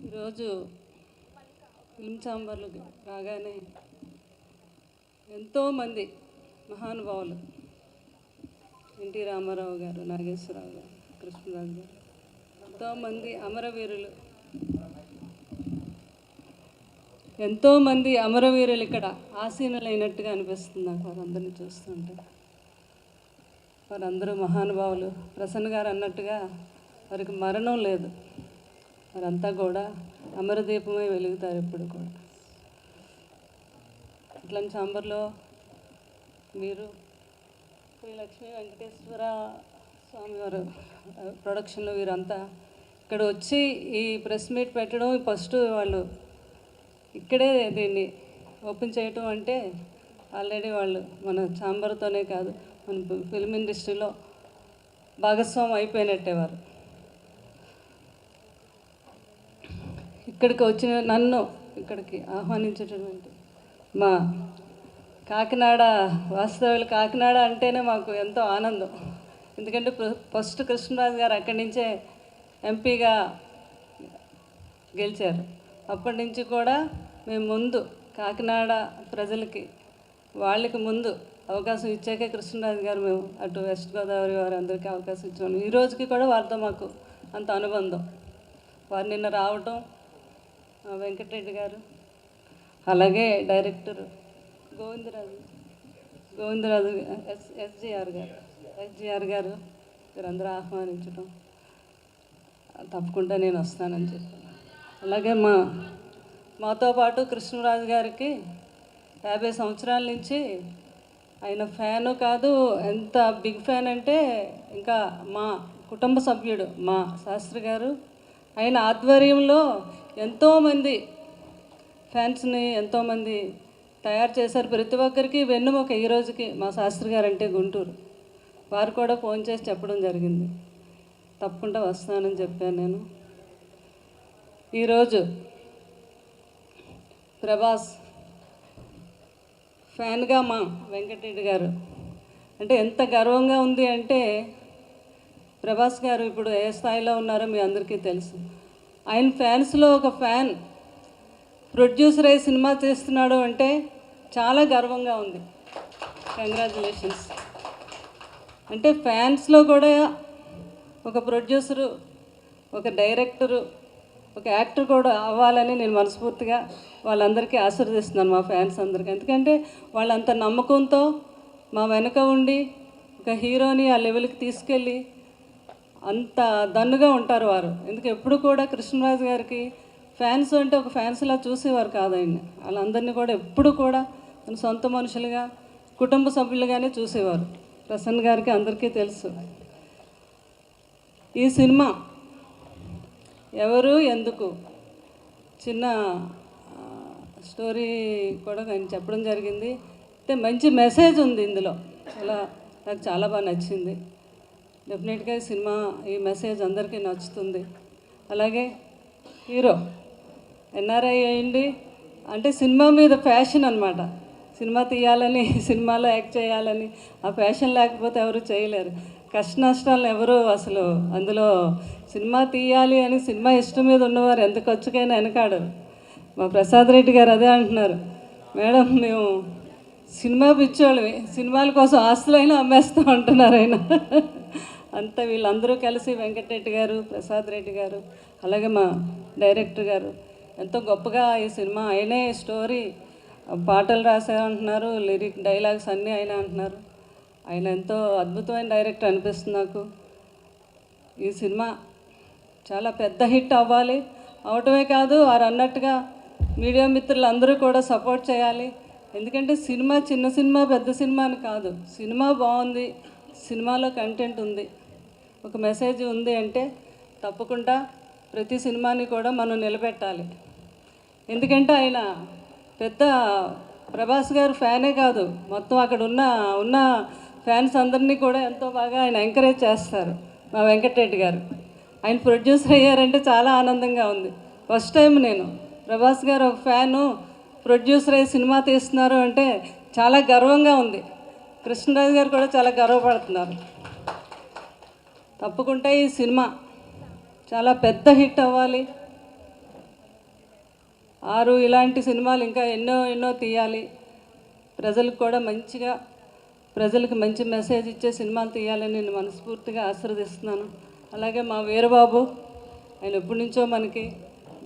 ఈరోజు ఫిల్మ్ ఛాంబర్లకు రాగానే ఎంతోమంది మహానుభావులు ఎన్టీ రామారావు గారు, నాగేశ్వరరావు గారు, కృష్ణరాజు గారు, ఎంతోమంది అమరవీరులు ఇక్కడ ఆసీనులైనట్టుగా అనిపిస్తుంది నాకు వారందరినీ చూస్తుంటే. వారందరూ మహానుభావులు. ప్రసన్న గారు అన్నట్టుగా వారికి మరణం లేదు. వారంతా కూడా అమరదీపమై వెలుగుతారు ఎప్పుడు కూడా. అట్లాంటి ఛాంబర్లో మీరు శ్రీ లక్ష్మీ వెంకటేశ్వర స్వామి వారు ప్రొడక్షన్లో వీరంతా ఇక్కడ వచ్చి ఈ ప్రెస్ మీట్ పెట్టడం, ఫస్ట్ వాళ్ళు ఇక్కడే దీన్ని ఓపెన్ చేయటం అంటే ఆల్రెడీ వాళ్ళు మన ఛాంబర్తోనే కాదు, మన ఫిల్మ్ ఇండస్ట్రీలో భాగస్వామి అయిపోయినట్టే. వారు ఇక్కడికి వచ్చిన నన్ను ఇక్కడికి ఆహ్వానించేటటువంటి మా కాకినాడ వాస్తవ్యులు, కాకినాడ అంటేనే మాకు ఎంతో ఆనందం. ఎందుకంటే ఫస్ట్ కృష్ణరాజు గారు అక్కడి నుంచే ఎంపీగా గెలిచారు. అప్పటి నుంచి కూడా మేము ముందు కాకినాడ ప్రజలకి వాళ్ళకి ముందు అవకాశం ఇచ్చాకే కృష్ణరాజు గారు మేము అటు వెస్ట్ గోదావరి వారు అందరికీ అవకాశం ఇచ్చాము. ఈ రోజుకి కూడా వారితో మాకు అంత అనుబంధం. వారు నిన్న రావటం, వెంకటరెడ్డి గారు, అలాగే డైరెక్టర్ గోవిందరాజు ఎస్జిఆర్ గారు వీరందరూ ఆహ్వానించడం, తప్పకుండా నేను వస్తానని చెప్పాను. అలాగే మాతో పాటు కృష్ణరాజు గారికి 50 సంవత్సరాల నుంచి ఆయన ఫ్యాను కాదు, ఎంత బిగ్ ఫ్యాన్ అంటే ఇంకా మా కుటుంబ సభ్యుడు మా శాస్త్రి గారు. ఆయన ఆధ్వర్యంలో ఎంతోమంది ఫ్యాన్స్ని ఎంతోమంది తయారు చేశారు. ప్రతి ఒక్కరికి వెన్నుముక ఈ రోజుకి మా శాస్త్రి గారు అంటే గుంటూరు. వారు కూడా ఫోన్ చేసి చెప్పడం జరిగింది, తప్పకుండా వస్తానని చెప్పాను నేను. ఈరోజు ప్రభాస్ ఫ్యాన్గా మా వెంకటరెడ్డి గారు అంటే ఎంత గర్వంగా ఉంది అంటే, ప్రభాస్ గారు ఇప్పుడు ఏ స్థాయిలో ఉన్నారో మీ అందరికీ తెలుసు. ఆయన ఫ్యాన్స్లో ఒక ఫ్యాన్ ప్రొడ్యూసర్ అయ్యి సినిమా చేస్తున్నాడు అంటే చాలా గర్వంగా ఉంది. కంగ్రాచులేషన్స్. అంటే ఫ్యాన్స్లో కూడా ఒక ప్రొడ్యూసరు, ఒక డైరెక్టరు, ఒక యాక్టర్ కూడా అవ్వాలని నేను మనస్ఫూర్తిగా వాళ్ళందరికీ ఆశీర్వదిస్తున్నాను, మా ఫ్యాన్స్ అందరికీ. ఎందుకంటే వాళ్ళంత నమ్మకంతో మా వెనక ఉండి ఒక హీరోని ఆ లెవెల్కి తీసుకెళ్ళి అంత దన్నుగా ఉంటారు వారు. ఎందుకు ఎప్పుడు కూడా కృష్ణరాజు గారికి ఫ్యాన్స్ అంటే ఒక ఫ్యాన్స్లా చూసేవారు కాదు. వాళ్ళందరినీ కూడా ఎప్పుడు కూడా సొంత మనుషులుగా, కుటుంబ సభ్యులుగానే చూసేవారు. ప్రసన్న గారికి అందరికీ తెలుసు. ఈ సినిమా ఎవరు ఎందుకు చిన్న స్టోరీ కూడా నేను చెప్పడం జరిగింది. అయితే మంచి మెసేజ్ ఉంది ఇందులో, నాకు చాలా బాగా నచ్చింది. డెఫినెట్గా ఈ సినిమా ఈ మెసేజ్ అందరికీ నచ్చుతుంది. అలాగే హీరో ఎన్ఆర్ఐ అయ్యింది అంటే సినిమా మీద ఫ్యాషన్ అనమాట. సినిమా తీయాలని, సినిమాలో యాక్ట్ చేయాలని, ఆ ఫ్యాషన్ లేకపోతే ఎవరు చేయలేరు. కష్ట నష్టాలను ఎవరు అసలు అందులో సినిమా తీయాలి అని సినిమా ఇష్టం మీద ఉన్నవారు ఎంత ఖర్చుకైనా వెనకాడరు. మా ప్రసాద్ రెడ్డి గారు అదే అంటున్నారు, మేడం మేము సినిమా పిచ్చోళ్ళవి, సినిమాల కోసం ఆస్తులైనా అమ్మేస్తూ ఉంటున్నారు ఆయన. అంతా వీళ్ళందరూ కలిసి వెంకటరెడ్డి గారు, ప్రసాద్ రెడ్డి గారు, అలాగే మా డైరెక్టర్ గారు ఎంతో గొప్పగా ఈ సినిమా ఆయనే స్టోరీ పాటలు రాశారంటున్నారు, లిరిక్ డైలాగ్స్ అన్నీ ఆయన అంటున్నారు. ఆయన ఎంతో అద్భుతమైన డైరెక్టర్ అనిపిస్తుంది నాకు. ఈ సినిమా చాలా పెద్ద హిట్ అవ్వాలి, అవటమే కాదు వారు అన్నట్టుగా మీడియా మిత్రులు అందరూ కూడా సపోర్ట్ చేయాలి. ఎందుకంటే సినిమా చిన్న సినిమా పెద్ద సినిమా అని కాదు, సినిమా బాగుంది, సినిమాలో కంటెంట్ ఉంది, ఒక మెసేజ్ ఉంది అంటే తప్పకుండా ప్రతి సినిమాని కూడా మనం నిలబెట్టాలి. ఎందుకంటే ఆయన పెద్ద ప్రభాస్ గారు ఫ్యానే కాదు, మొత్తం అక్కడ ఉన్న ఫ్యాన్స్ అందరినీ కూడా ఎంతో బాగా ఆయన ఎంకరేజ్ చేస్తారు. మా వెంకటరెడ్డి గారు ఆయన ప్రొడ్యూసర్ అయ్యారంటే చాలా ఆనందంగా ఉంది. ఫస్ట్ టైం నేను ప్రభాస్ గారు ఒక ఫ్యాను ప్రొడ్యూసర్ అయ్యి సినిమా తీస్తున్నారు అంటే చాలా గర్వంగా ఉంది. కృష్ణరాజు గారు కూడా చాలా గర్వపడుతున్నారు. తప్పకుండా ఈ సినిమా చాలా పెద్ద హిట్ అవ్వాలి. ఆరు ఇలాంటి సినిమాలు ఇంకా ఎన్నో ఎన్నో తీయాలి, ప్రజలకు కూడా మంచిగా, ప్రజలకు మంచి మెసేజ్ ఇచ్చే సినిమాలు తీయాలని నేను మనస్ఫూర్తిగా ఆశీర్వదిస్తున్నాను. అలాగే మా వీరబాబు, ఆయన ఎప్పటి నుంచో మనకి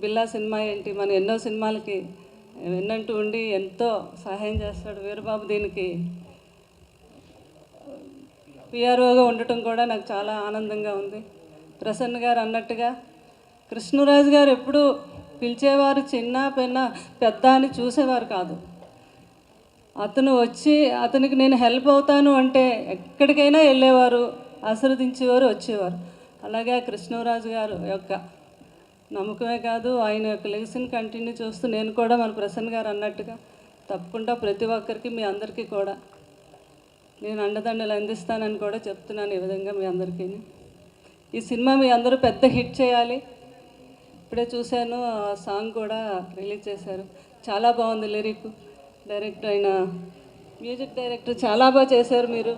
బిల్లా సినిమా ఏంటి, మన ఎన్నో సినిమాలకి విన్నంటూ ఉండి ఎంతో సహాయం చేస్తాడు వీరబాబు. దీనికి పిఆర్ఓగా ఉండటం కూడా నాకు చాలా ఆనందంగా ఉంది. ప్రసన్న గారు అన్నట్టుగా కృష్ణరాజు గారు ఎప్పుడూ పిలిచేవారు చిన్న పెన్న పెద్ద అని చూసేవారు కాదు. అతను వచ్చి అతనికి నేను హెల్ప్ అవుతాను అంటే ఎక్కడికైనా వెళ్ళేవారు, ఆశీర్వదించేవారు, వచ్చేవారు. అలాగే కృష్ణరాజు గారు యొక్క నమ్మకమే కాదు, ఆయన యొక్క లెగసీని కంటిన్యూ చేస్తూ నేను కూడా మన ప్రసన్న గారు అన్నట్టుగా తప్పకుండా ప్రతి ఒక్కరికి, మీ అందరికీ కూడా నేను అండదండలు అందిస్తానని కూడా చెప్తున్నాను. ఈ విధంగా మీ అందరికీ ఈ సినిమా మీ అందరూ పెద్ద హిట్ చేయాలి. ఇప్పుడే చూశాను, ఆ సాంగ్ కూడా రిలీజ్ చేశారు, చాలా బాగుంది. లిరిక్ డైరెక్టర్ అయిన మ్యూజిక్ డైరెక్టర్ చాలా బాగా చేశారు. మీరు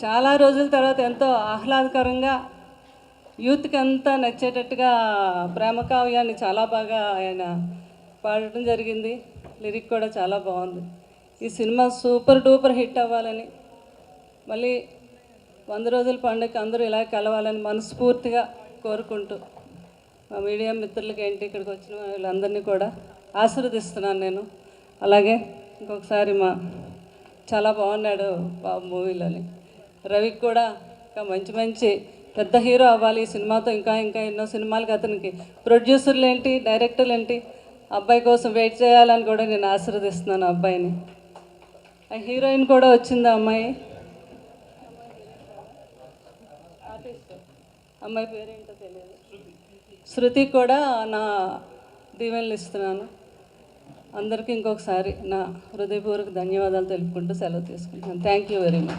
చాలా రోజుల తర్వాత ఎంతో ఆహ్లాదకరంగా యూత్కి అంతా నచ్చేటట్టుగా ప్రేమ కావ్యాన్ని చాలా బాగా ఆయన పాడటం జరిగింది. లిరిక్ కూడా చాలా బాగుంది. ఈ సినిమా సూపర్ డూపర్ హిట్ అవ్వాలని, మళ్ళీ 100 రోజుల పండుగకి అందరూ ఇలా కలవాలని మనస్ఫూర్తిగా కోరుకుంటూ, మా మీడియా మిత్రులకి ఏంటి ఇక్కడికి వచ్చిన వీళ్ళందరినీ కూడా ఆశీర్వదిస్తున్నాను నేను. అలాగే ఇంకొకసారి చాలా బాగున్నాడు బాబు మూవీలోని. రవికి కూడా ఇంకా మంచి మంచి పెద్ద హీరో అవ్వాలి ఈ సినిమాతో. ఇంకా ఇంకా ఎన్నో సినిమాలకి అతనికి ప్రొడ్యూసర్లు ఏంటి, డైరెక్టర్లు ఏంటి, అబ్బాయి కోసం వెయిట్ చేయాలని కూడా నేను ఆశీర్వదిస్తున్నాను అబ్బాయిని. ఆ హీరోయిన్ కూడా వచ్చింది అమ్మాయి, అమ్మాయి పేరేంటో తెలియదు, శృతి కూడా నా దీవెనలు ఇస్తున్నాను. అందరికీ ఇంకొకసారి నా హృదయపూర్వక ధన్యవాదాలు తెలుపుకుంటూ సెలవు తీసుకుంటున్నాను. Thank you very much.